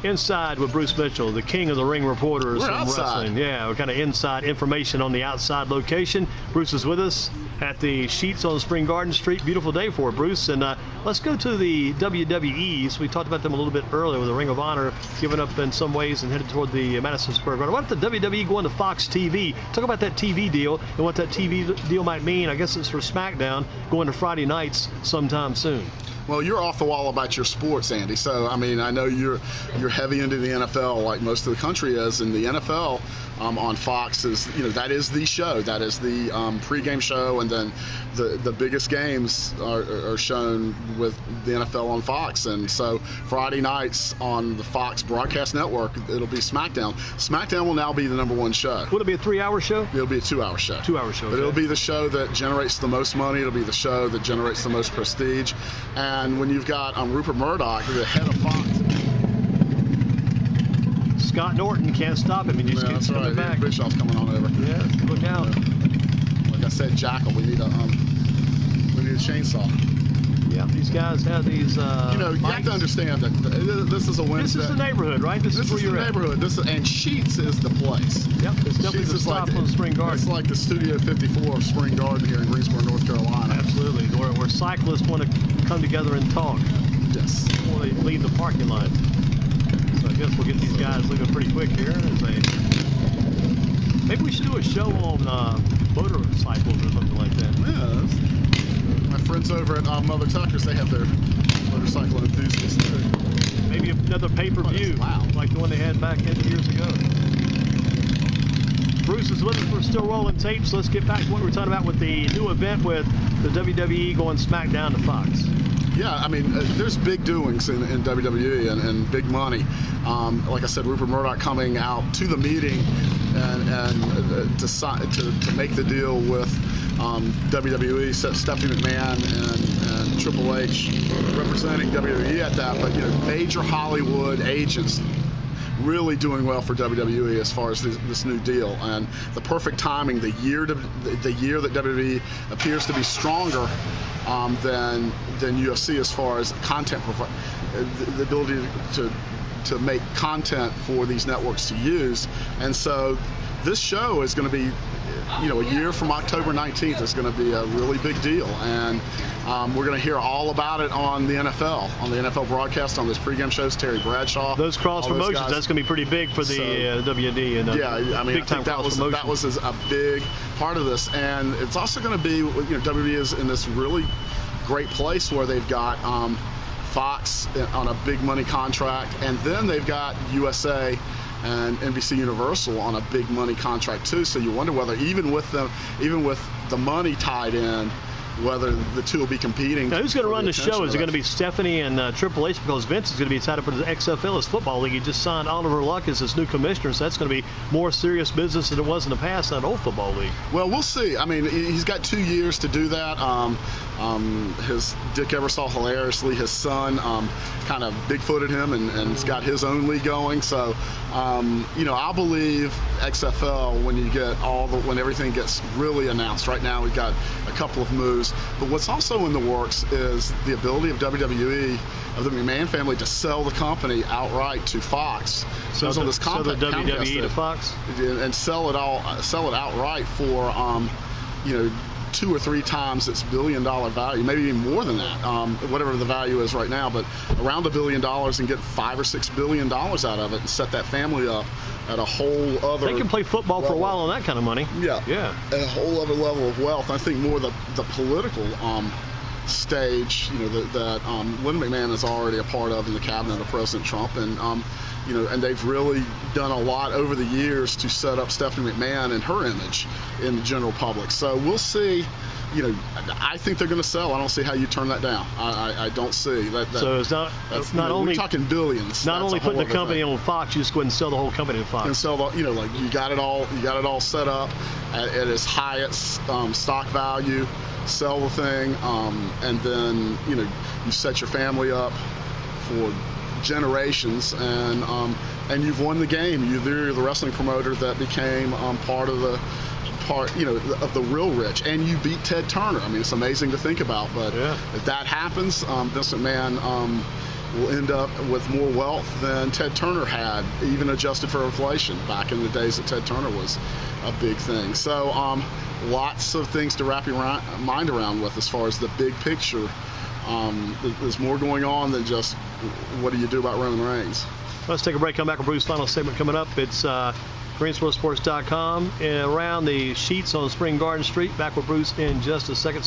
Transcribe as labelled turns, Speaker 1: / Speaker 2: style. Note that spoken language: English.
Speaker 1: inside with Bruce Mitchell, the king of the ring reporters
Speaker 2: We're
Speaker 1: from
Speaker 2: outside.
Speaker 1: wrestling. Yeah, we're kind of inside information on the outside location. Bruce is with us at the Sheets on Spring Garden Street. Beautiful day for it, Bruce. And let's go to the WWE. So we talked about them a little bit earlier with the Ring of Honor giving up in some ways and headed toward the Madison Square Garden. What if the WWE going to Fox TV? Talk about that TV deal and what that TV deal might mean. I guess it's for SmackDown going to Friday nights sometime soon.
Speaker 2: Well, you're off the wall about your sports, Andy. So, I mean, I know you're heavy into the NFL like most of the country is, and the NFL on Fox is, that is the show. That is the pregame show, and then the biggest games are shown with the NFL on Fox. And so Friday nights on the Fox broadcast network, it'll be SmackDown. SmackDown will now be the #1 show.
Speaker 1: Will it be a 3-hour show?
Speaker 2: It'll be a 2-hour show.
Speaker 1: 2-hour show.
Speaker 2: But it'll be the show that generates the most money. It'll be the show that generates the most prestige. And when you've got Rupert Murdoch, the head of Fox.
Speaker 1: Scott Norton can't stop him. He just keeps coming back.
Speaker 2: Bischoff's coming on over.
Speaker 1: Yeah, look out.
Speaker 2: Like I said, Jackal, we need a chainsaw.
Speaker 1: Yeah, these guys have these.
Speaker 2: You have to understand that this is a Wednesday.
Speaker 1: This is the neighborhood, right? This is where you're
Speaker 2: the neighborhood. And Sheets is the place.
Speaker 1: Yep, it's definitely the stop on Spring Garden.
Speaker 2: It's like the Studio 54 of Spring Garden here in Greensboro, North Carolina.
Speaker 1: Absolutely, where cyclists want to come together and talk.
Speaker 2: Yes.
Speaker 1: Before they leave the parking lot. So I guess we'll get these guys leaving pretty quick here. Maybe we should do a show on motorcycles or something like that.
Speaker 2: Yeah. My friends over at Mother Tucker's, they have their motorcycle enthusiasts too.
Speaker 1: Maybe another pay-per-view like the one they had back years ago. Bruce is with us. We're still rolling tape, so let's get back to what we were talking about with the new event with the WWE going SmackDown to Fox. Yeah,
Speaker 2: I mean, there's big doings in WWE and big money. Like I said, Rupert Murdoch coming out to the meeting and to make the deal with WWE, Stephanie McMahon and Triple H representing WWE at that. But major Hollywood agents really doing well for WWE as far as this new deal, and the perfect timing, the year that WWE appears to be stronger than UFC as far as content, the ability to make content for these networks to use. And so this show is going to be, a year from October 19th is going to be a really big deal, and we're going to hear all about it on the NFL broadcast, on those pregame shows. Terry Bradshaw,
Speaker 1: those cross promotions, that's going to be pretty big for the WD. And
Speaker 2: I mean, I think that was a big part of this, and it's also going to be, WWE is in this really great place where they've got Fox on a big money contract, and then they've got USA and NBC Universal on a big money contract too. So you wonder whether even with the money tied in, whether the two will be competing.
Speaker 1: Now, who's going to run the show? Is it going to be Stephanie and Triple H? Because Vince is going to be tied up with the XFL, his football league. He just signed Oliver Luck as his new commissioner, so that's going to be more serious business than it was in the past, that old football league. Well,
Speaker 2: we'll see. I mean, he's got 2 years to do that. His Dick Ebersol, hilariously, his son kind of bigfooted him and has got his own league going. So, I believe XFL, when everything gets really announced. Right now, we've got a couple of moves. But what's also in the works is the ability of WWE, of the McMahon family, to sell the company outright to Fox.
Speaker 1: So the WWE to Fox,
Speaker 2: and sell it outright for 2 or 3 times its $1 billion value, maybe even more than that, whatever the value is right now, but around $1 billion, and get $5 or $6 billion out of it and set that family up at a whole other.
Speaker 1: They can play football level for a while on that kind of money.
Speaker 2: Yeah. At a whole other level of wealth. I think more the political stage, that Lynn McMahon is already a part of in the cabinet of President Trump, and and they've really done a lot over the years to set up Stephanie McMahon and her image in the general public. So we'll see. I think they're going to sell. I don't see how you turn that down. I don't see that.
Speaker 1: So it's not only
Speaker 2: we're talking billions.
Speaker 1: Not only putting the company on Fox, you just go ahead and sell the whole company to Fox.
Speaker 2: And sell you got it all set up at its highest stock value. Sell the thing, and then you set your family up for generations, and you've won the game. You're the wrestling promoter that became part of the real rich, and you beat Ted Turner. I mean, it's amazing to think about, but if that happens, Vince McMahon will end up with more wealth than Ted Turner had, even adjusted for inflation, back in the days that Ted Turner was a big thing. So lots of things to wrap your mind around with as far as the big picture. There's more going on than just what do you do about Roman Reigns.
Speaker 1: Let's take a break. Come back with Bruce's final segment coming up. It's GreensboroSports.com around the sheets on Spring Garden Street. Back with Bruce in just a second.